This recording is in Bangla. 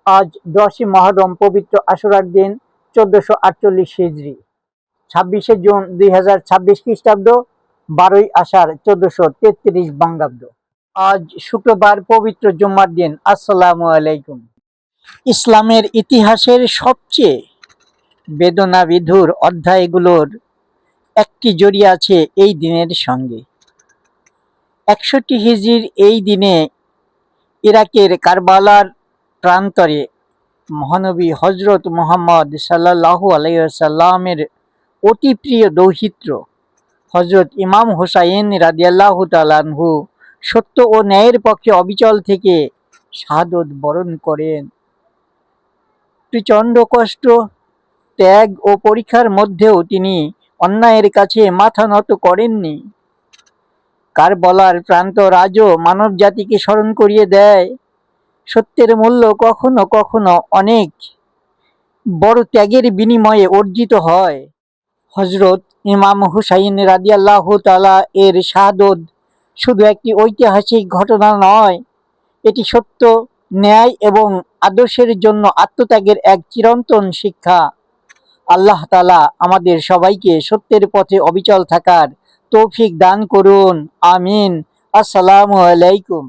আজ 10ই মহররম পবিত্র আশুরার দিন 1448 হিজরি, 26শে জুন 2026 খ্রিস্টাব্দ, 12ই আষাঢ় 1433 বঙ্গাব্দ। আজ শুক্রবার পবিত্র জুম্মার দিন। আসসালামু আলাইকুম। ইসলামের ইতিহাসের সবচেয়ে বেদনাবিধুর অধ্যায়গুলোর একটি জড়িয়ে আছে এই দিনের সঙ্গে। 61 হিজরির এই দিনে ইরাকের কারবালার প্রান্তরে মহানবী হযরত মুহাম্মদ সাল্লাল্লাহু আলাইহি ওয়াসাল্লামের অতি প্রিয় দৌহিত্র হযরত ইমাম হুসাইন রাদিয়াল্লাহু তাআলা আনহু সত্য ও ন্যায়ের পক্ষে অবিচল থেকে শাহাদত বরণ করেন। প্রচণ্ড কষ্ট, ত্যাগ ও পরীক্ষার মধ্যেও তিনি অন্যায়ের কাছে মাথা নত করেননি। কারবালার প্রান্তর আজও মানব জাতিকে স্মরণ করিয়ে দেয়, সত্যের মূল্য কখনো কখনো অনেক বড় ত্যাগের বিনিময়ে অর্জিত হয়। হযরত ইমাম হুসাইন রাদিয়াল্লাহু তাআলা এর শাহাদত শুধু একটি ঐতিহাসিক ঘটনা নয়, এটি সত্য, ন্যায় এবং আদর্শের জন্য আত্মত্যাগের এক চিরন্তন শিক্ষা। আল্লাহ তাআলা আমাদের সবাইকে সত্যের পথে অবিচল থাকার তৌফিক দান করুন। আমিন। আসসালামু আলাইকুম।